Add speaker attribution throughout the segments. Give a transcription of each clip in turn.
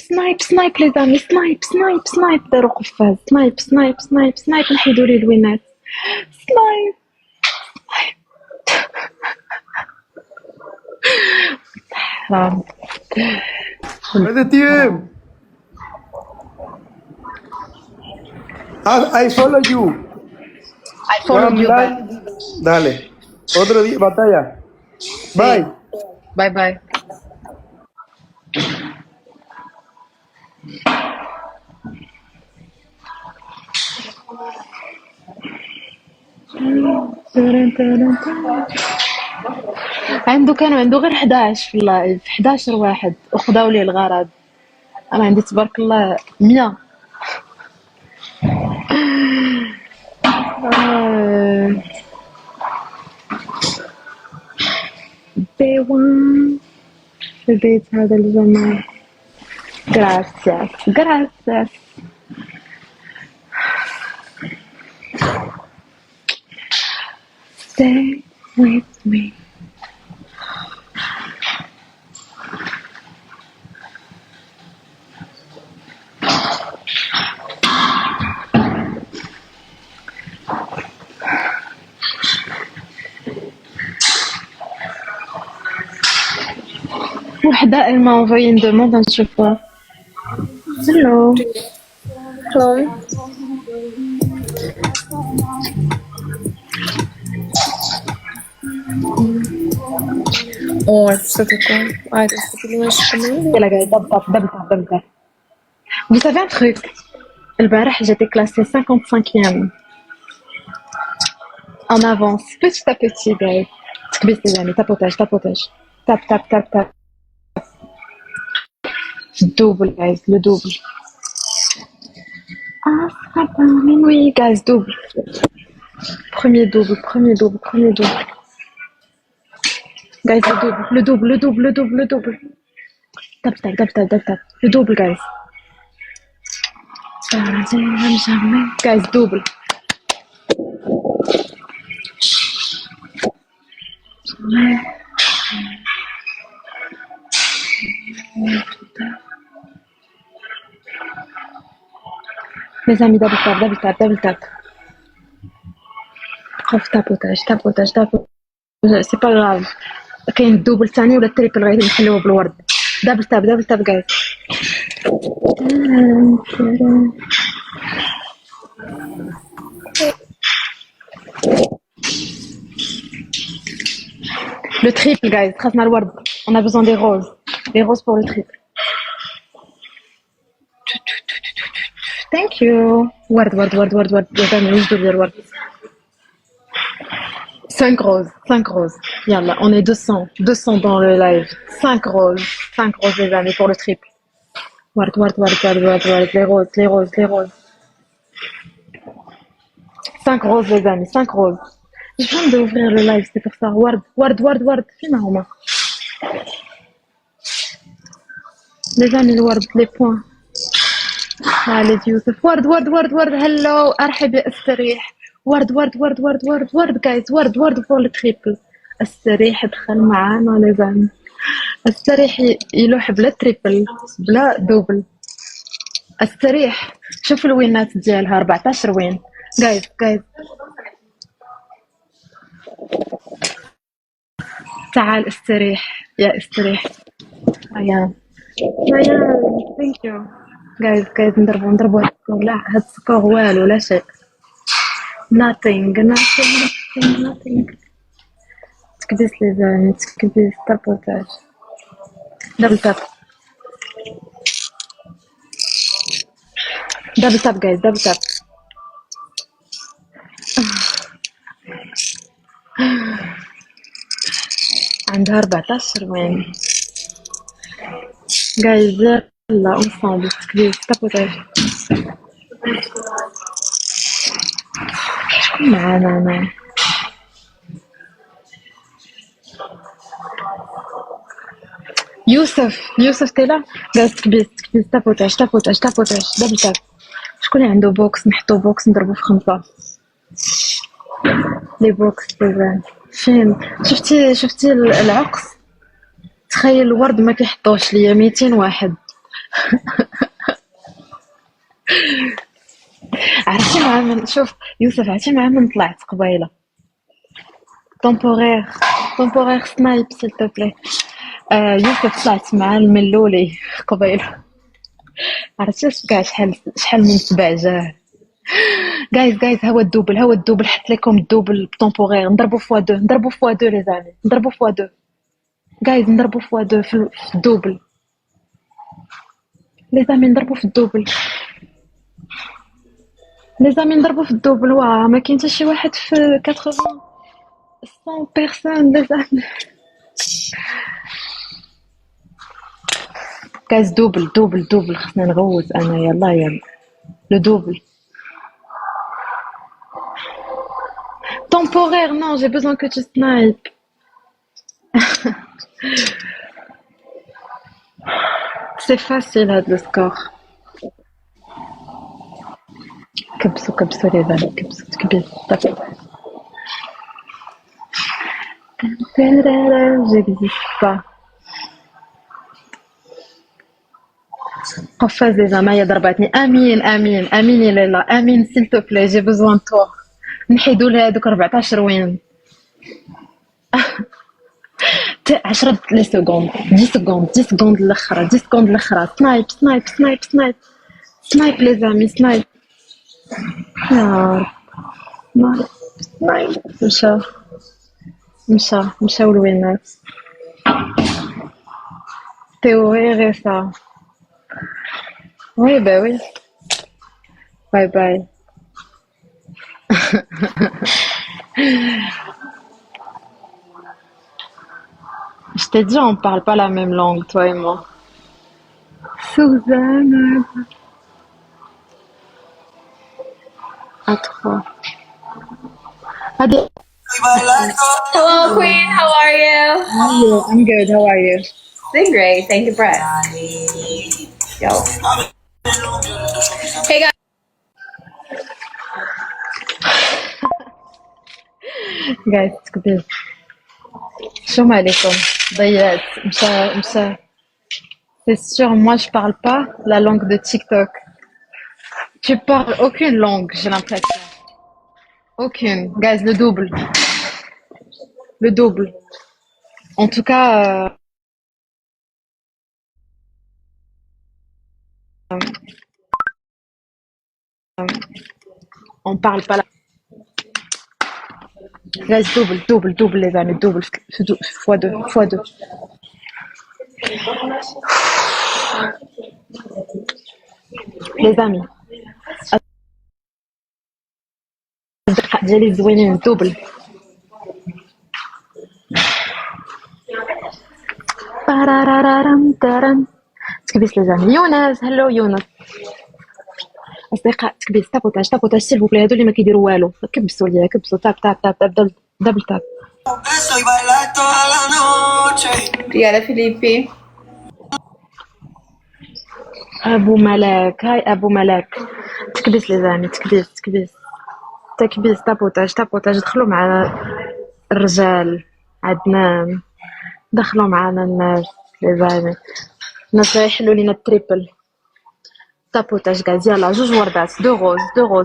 Speaker 1: سنايب سنايب لي زامي، سنايب سنايب سنايب، داروا قفاز، سنايب سنايب سنايب سنايب، نحيدوا لي الوينات، سنايب. حرام.
Speaker 2: Red team. I follow you.
Speaker 1: I followed
Speaker 2: Come
Speaker 1: you back.
Speaker 2: live. Dale. Otro día, batalla.
Speaker 1: See.
Speaker 2: Bye.
Speaker 1: Bye bye. كانوا عنده غير 11 في اللايف، 11 واحد وخداو ليه الغرض. انا عندي تبارك الله 100. بيوان في البيت هذا الجمال. Gracias, gracias. Stay with me. وحدة elle m'a envoyé une demande à chaque fois. Hello.
Speaker 3: Hello. Ой, что такое? А, это что, ты понимаешь, что мы...
Speaker 1: يلا guys, دب. Vous savez un truc? البارح j'étais classée 55e. En avance, petit à petit, guys. تكبيس les amis, tapotage. Tap. Double, guys, le double. Ah, ça va, oui, guys, double. Premier double. Guys, le double. Tap. Le double, guys. Guys, double. Les amis, double tap. Prof, tapotage. C'est pas grave. كاين الدوبل ثاني ولا التريبل غادي نحلوه بالورد. دبل تاب guys. Le triple guys, خاصنا الورد. On a besoin des roses. Des roses pour le triple. Thank you. ورد. يا زلمة وجدوا لي الورد. 5 roses. Yalla, on est 200 dans le live. 5 roses les amis pour le triple. Ward, les roses. 5 roses les amis, 5 roses. Je viens d'ouvrir le live, c'est pour ça. Ward. Fina Homa. Les amis, le ward, les points. Allez, Youssef. Ward. Hello, أرحب يا استريح. ورد guys, ورد فور التريبل. السريح دخل معانا لازم. السريح يلوح بلا تريبل بلا دوبل. السريح شوف الوينات ديالها 14 وين guys. تعال استريح يا استريح. ريان thank you guys. نضربوا لا هاد السكور والو لا شيء. Nothing. تكبيس لي زاني تكبيس تابوتاج. دبل تاب guys, دبل تاب. عندها 14 وين guys. يلا ensemble تكبيس تابوتاج. شكون معانا أنا؟ يوسف تيلا جالس تكبيس تابوتاج دبل تاب. شكون اللي عنده بوكس؟ نحطو بوكس نضربو في 5 لي بوكس تبان فين. شفتي العقص؟ تخيل الورد ما كيحطوش ليا 200 واحد. عرفتي مع من شوف يوسف، عرفتي مع من طلعت قبيله؟ طومبورير سنايب سيل تو بلي. يوسف طلعت مع الملولي قبيله. عرفتي كاع شحال من سبع جاه. جايز هو الدوبل حط لكم الدوبل بطومبورير. نضربو فوا دو لي زامي، نضربو فوا دو جايز، نضربو فوا دو في الدوبل لي زامي، نضربو في الدوبل لي زامي، نضربو في الدوبل. واه ما كاين حتى شي واحد في 80 100 بيرسون لي زامي. جايز دوبل خصنا نغوت انا. يلا لو دوبل temporaire. Non, j'ai besoin que tu snipes. C'est facile هاد السكور. كبسوا لي زامي، كبسوا تكبير. j'existe pas. قفاز لي زعما ضرباتني. امين يا لاله، امين سيل تو بلي، جي بوزوان توا. نحيدوا لها هذوك 14 وين 10 لي سكوند 10 سكوند الاخرى 10 سكوند الاخرى. سنايب لي زامي، سنايب يا رب. سنايب. مشاو الوينات. تhéorie ça. Oui, bah oui. Bye bye. Je t'ai dit, on parle pas la même langue, toi et moi. Suzanne. À 3. Allez.
Speaker 4: Hello, Queen. How are you?
Speaker 1: I'm good. How are you?
Speaker 4: Doing great. Thank you, Brett. Yo. Hey, guys.
Speaker 1: Guys, تكبير. السلام عليكم. ضيعت. مشى. C'est sûr, moi je parle pas la langue de TikTok. Tu parles aucune langue, j'ai l'impression. Aucune. Guys, le double. En tout cas, on parle pas la... Guys, double les amis, double, fois deux. Les amis. ديالي زوينين دوبل. تكبيس لي زامي. يونس، هلو يونس. اصدقاء تكبيس، تابوتاج سيل فوبلي. هادو اللي ما كيديروا والو، كبسوا ليا، كبسوا. تاب دبل تاب.
Speaker 4: Diana Felipe.
Speaker 1: ابو ملاك، هاي ابو ملاك. تكبيس لي زامي، تكبيس. تابوتاج. دخلوا معنا الرجال، عدنان. دخلوا معنا الناس لي زامي، الناس اللي يحلوا لينا التريبل. تابوتاج غاز. يلا جوج وردات. دو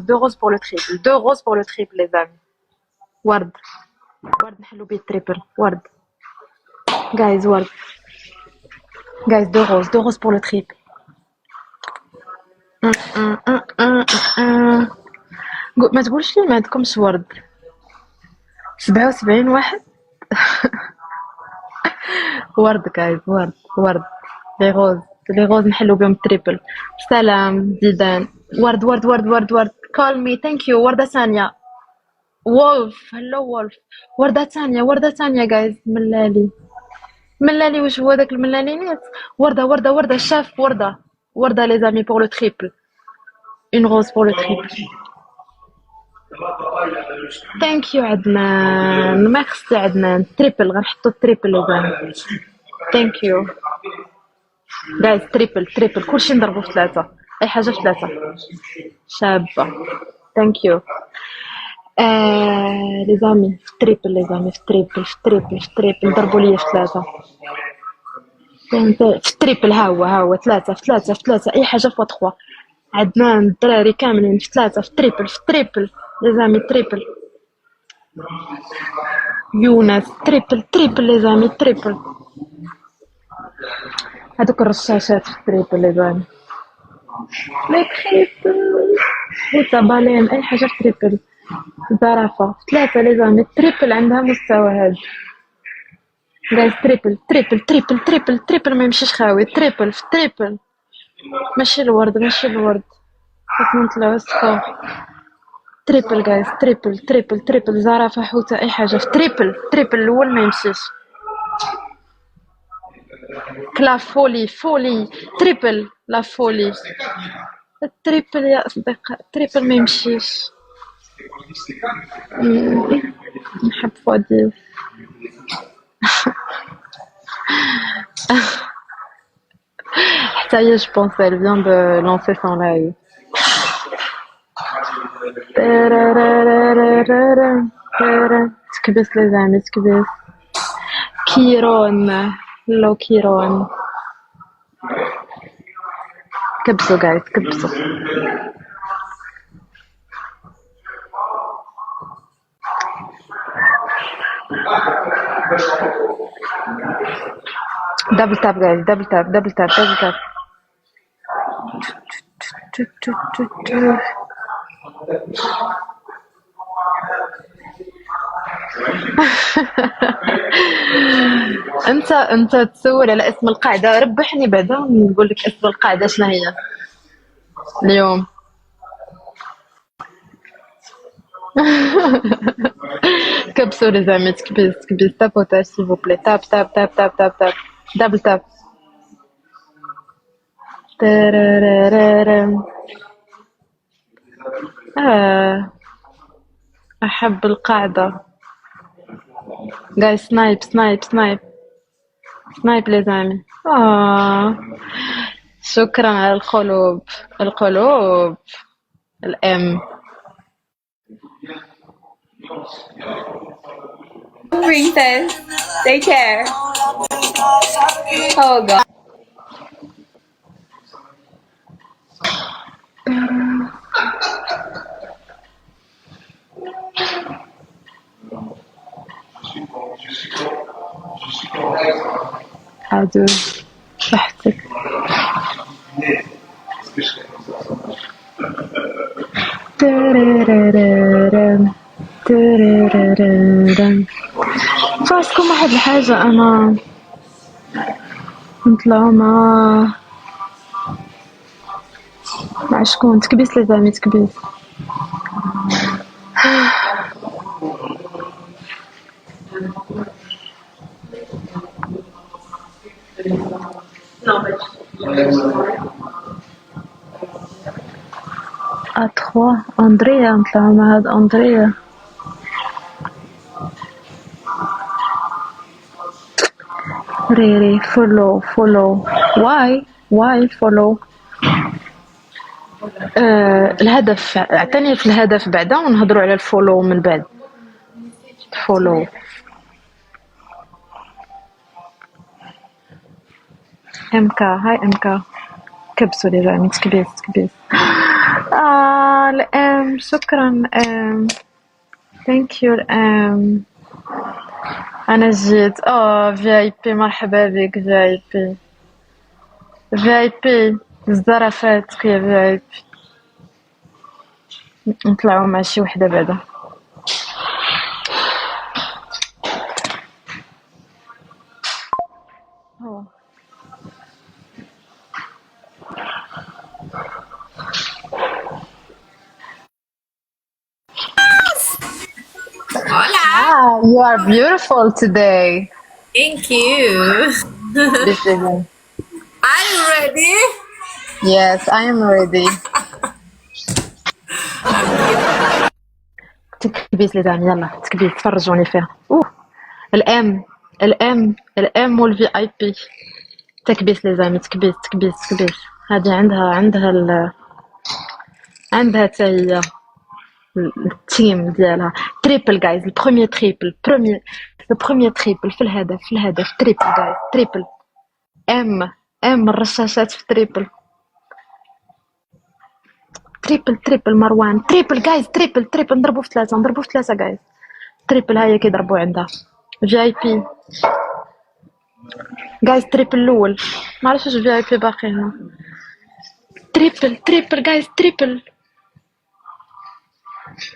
Speaker 1: روز بور لو تريبل. لي زامي ورد نحلوا بيه التريبل. ورد غايز دو روز بور لو تريبل. ما تقولش لي ما عندكمش ورد. 77 واحد. ورد غايز، ورد لي غوز نحلو بهم التريبل. سلام زيدان. ورد. كول مي. ثانك يو. وردة ثانية. وولف. هلو وولف. وردة ثانية غايز. ملالي واش هو داك الملالي نيت. وردة شاف. وردة لي زامي بور لو تريبل. اون روز بور لو تريبل. ثانك يو عدنان. ميرسي عدنان. تريبل غنحطو التريبل لي زامي. ثانك يو جايز. تريبل كلشي نضربو في 3. اي حاجه في 3. شابه. ثانك يو لي زامي. في تريبل نضربو ليا في 3. في التريبل. ها هو 3 في 3 في 3 اي حاجه فوا 3. عندنا الدراري كاملين في 3 في التريبل في التريبل لي زامي تريبل. يونس تريبل تريبل لي زامي تريبل. هذوك الرشاشات في التريبل لي زامي لي تريبل وتبالين اي حاجه في تريبل. زرافه في 3 لي زامي تريبل عندها مستوى هذا جايز. تريبل تريبل تريبل تريبل تريبل ما يمشيش خاوي. تريبل في تريبل ماشي الورد ماشي الورد بس نطلعو السطوح. تريبل جايز تريبل تريبل تريبل زرافة حوتة اي حاجة في تريبل. تريبل الاول ما يمشيش. كلا فولي فولي تريبل لا فولي. التريبل يا اصدقاء التريبل ما يمشيش. نحب فؤادي. حتى هي جو بونس elle vient de lancer son live. تكبس لي زعما تكبس. كيرون لو كيرون كبسوا جايز كبسوا. دبل تاب جايز دبل تاب دبل تاب دبل تاب. انت تسول على اسم القاعده. ربحني بعدا ونقول لك اسم القاعده شنو هي اليوم. كبسوا لي زعما تكبيس تكبيس تابوتاج سيل فو بلي. تاب تاب تاب تاب تاب تاب دبل تاب. احب القاعده جاي. سنايب سنايب سنايب سنايب لي زعما. شكرا على القلوب القلوب الام.
Speaker 4: Recess. Take care. Oh god.
Speaker 1: عادو صحتك. فاسكم واحد الحاجة. أنا نطلعو مع شكون. تكبيس لي زعما تكبيس. أتخوا أندريا نطلعو مع هاد أندريا. ريري فولو فولو. واي فولو. الهدف اعتني في الهدف بعدا ونهضروا على الفولو من بعد. فولو امكا. هاي امكا كبسوا لي زعما تكبيس تكبيس. الام شكرا ام ثانك يو ام. انا جيت في اي بي. مرحبا بك في اي بي. في اي بي الزرافات يا في اي بي. نطلعوا مع شي وحده بعدا.
Speaker 3: Hola.
Speaker 1: You are beautiful today.
Speaker 3: Thank you.
Speaker 1: This evening.
Speaker 3: Are you ready?
Speaker 1: Yes, I am ready. تكبيس لي زعما يلا تكبيس تفرجوني فيها. الام والفي اي بي. تكبيس لي زعما تكبيس تكبيس تكبيس. هذه عندها حتى هي التيم ديالها. تريبل جايز. البروميير تريبل في الهدف تريبل جايز تريبل. ام الرشاشات في تريبل. تريبل مروان، تريبل جايز، تريبل نضربو في ثلاثة جايز. تريبل هيا كيضربو عندها في اي بي جايز. تريبل الاول معرفتش واش في اي بي باقي هنا. تريبل جايز، تريبل.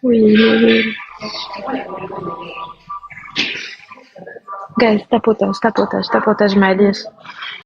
Speaker 1: ويلي جايز، تابوتاج معليش.